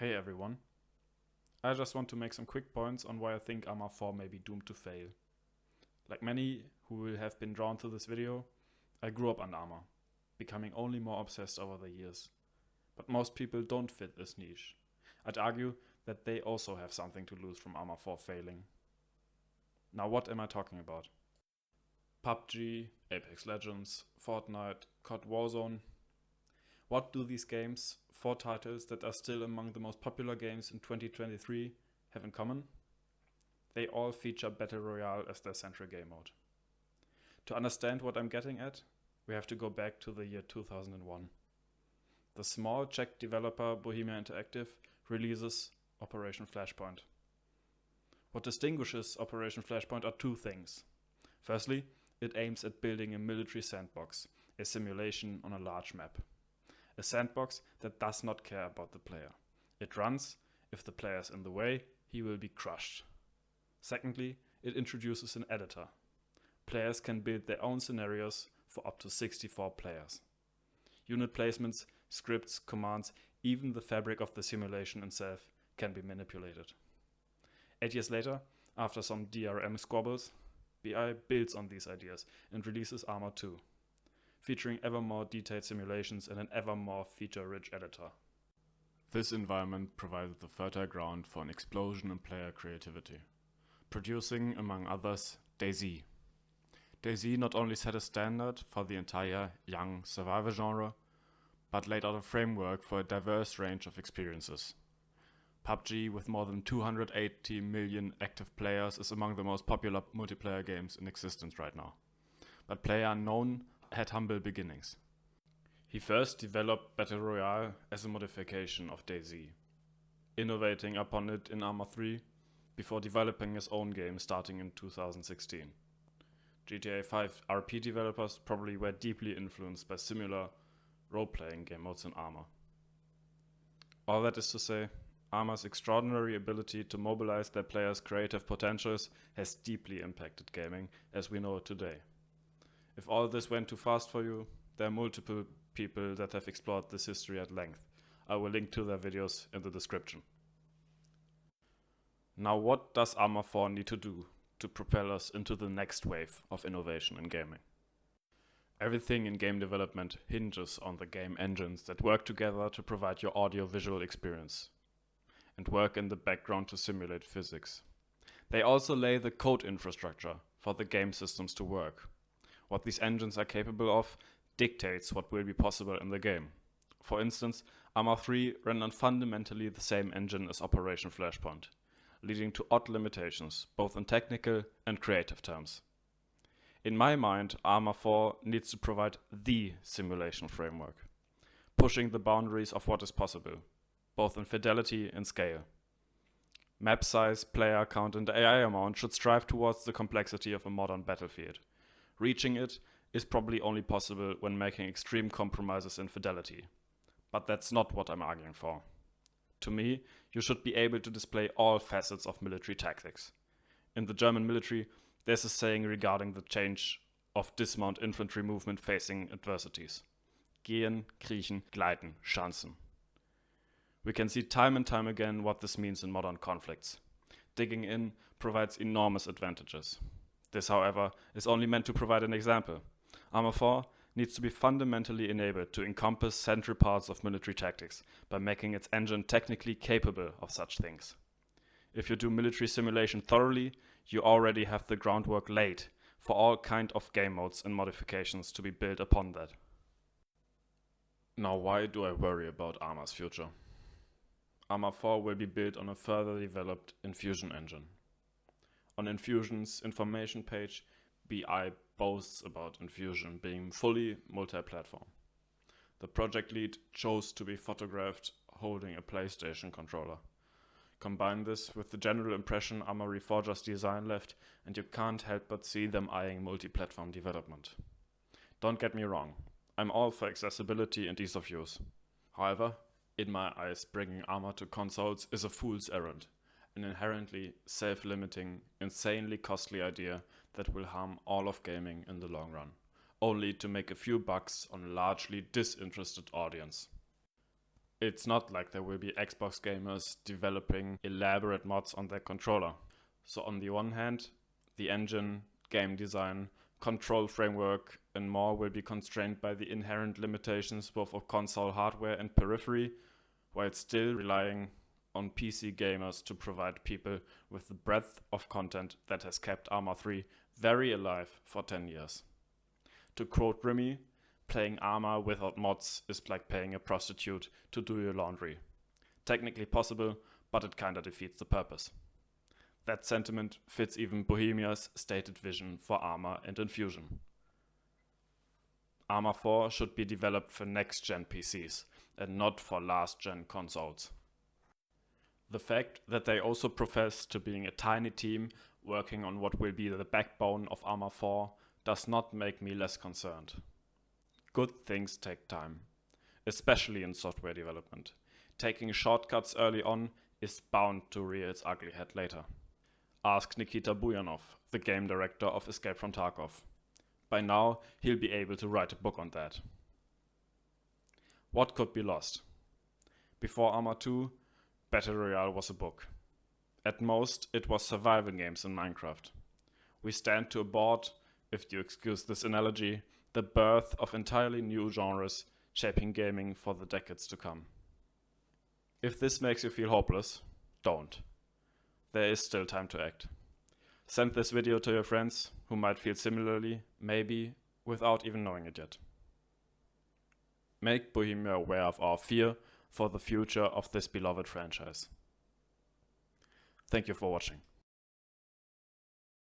Hey everyone. I just want to make some quick points on why I think Arma 4 may be doomed to fail. Like many who will have been drawn to this video, I grew up on Arma, becoming only more obsessed over the years. But most people don't fit this niche. I'd argue that they also have something to lose from Arma 4 failing. Now what am I talking about? PUBG, Apex Legends, Fortnite, COD Warzone. What do these games, 4 titles that are still among the most popular games in 2023, have in common? They all feature Battle Royale as their central game mode. To understand what I'm getting at, we have to go back to the year 2001. The small Czech developer Bohemia Interactive releases Operation Flashpoint. What distinguishes Operation Flashpoint are two things. Firstly, it aims at building a military sandbox, a simulation on a large map. A sandbox that does not care about the player. It runs. If the player is in the way, he will be crushed. Secondly, it introduces an editor. Players can build their own scenarios for up to 64 players. Unit placements, scripts, commands, even the fabric of the simulation itself can be manipulated. 8 years later, after some DRM squabbles, BI builds on these ideas and releases Arma 2. Featuring ever more detailed simulations and an ever more feature-rich editor. This environment provided the fertile ground for an explosion in player creativity, producing, among others, DayZ. DayZ not only set a standard for the entire young survivor genre, but laid out a framework for a diverse range of experiences. PUBG, with more than 280 million active players, is among the most popular multiplayer games in existence right now. But PlayerUnknown had humble beginnings. He first developed Battle Royale as a modification of DayZ, innovating upon it in Arma 3 before developing his own game starting in 2016. GTA 5 RP developers probably were deeply influenced by similar role-playing game modes in Arma. All that is to say, Arma's extraordinary ability to mobilize their players' creative potentials has deeply impacted gaming as we know it today. If all this went too fast for you, there are multiple people that have explored this history at length. I will link to their videos in the description. Now, what does Arma 4 need to do to propel us into the next wave of innovation in gaming? Everything in game development hinges on the game engines that work together to provide your audio-visual experience and work in the background to simulate physics. They also lay the code infrastructure for the game systems to work. What these engines are capable of dictates what will be possible in the game. For instance, Arma 3 ran on fundamentally the same engine as Operation Flashpoint, leading to odd limitations, both in technical and creative terms. In my mind, Arma 4 needs to provide the simulation framework, pushing the boundaries of what is possible, both in fidelity and scale. Map size, player count, and AI amount should strive towards the complexity of a modern battlefield. Reaching it is probably only possible when making extreme compromises in fidelity. But that's not what I'm arguing for. To me, you should be able to display all facets of military tactics. In the German military, there's a saying regarding the change of dismount infantry movement facing adversities. Gehen, kriechen, gleiten, schanzen. We can see time and time again what this means in modern conflicts. Digging in provides enormous advantages. This, however, is only meant to provide an example. Arma 4 needs to be fundamentally enabled to encompass central parts of military tactics by making its engine technically capable of such things. If you do military simulation thoroughly, you already have the groundwork laid for all kind of game modes and modifications to be built upon that. Now, why do I worry about Arma's future? Arma 4 will be built on a further developed Infusion engine. On Infusion's information page, BI boasts about Infusion being fully multi-platform. The project lead chose to be photographed holding a PlayStation controller. Combine this with the general impression Arma REFORGER's design left, and you can't help but see them eyeing multi-platform development. Don't get me wrong, I'm all for accessibility and ease of use. However, in my eyes, bringing Arma to consoles is a fool's errand. An inherently self-limiting, insanely costly idea that will harm all of gaming in the long run, only to make a few bucks on a largely disinterested audience. It's not like there will be Xbox gamers developing elaborate mods on their controller. So on the one hand, the engine, game design, control framework and more will be constrained by the inherent limitations both of console hardware and periphery, while still relying on PC gamers to provide people with the breadth of content that has kept Arma 3 very alive for 10 years. To quote Rimmy, playing Arma without mods is like paying a prostitute to do your laundry. Technically possible, but it kinda defeats the purpose. That sentiment fits even Bohemia's stated vision for Arma and Infusion. Arma 4 should be developed for next-gen PCs and not for last-gen consoles. The fact that they also profess to being a tiny team working on what will be the backbone of Arma 4 does not make me less concerned. Good things take time, especially in software development. Taking shortcuts early on is bound to rear its ugly head later. Ask Nikita Buyanov, the game director of Escape from Tarkov. By now, he'll be able to write a book on that. What could be lost? Before Arma 2, Battle Royale was a book. At most, it was survival games in Minecraft. We stand to abort, if you excuse this analogy, the birth of entirely new genres shaping gaming for the decades to come. If this makes you feel hopeless, don't. There is still time to act. Send this video to your friends who might feel similarly, maybe without even knowing it yet. Make Bohemia aware of our fear for the future of this beloved franchise. Thank you for watching.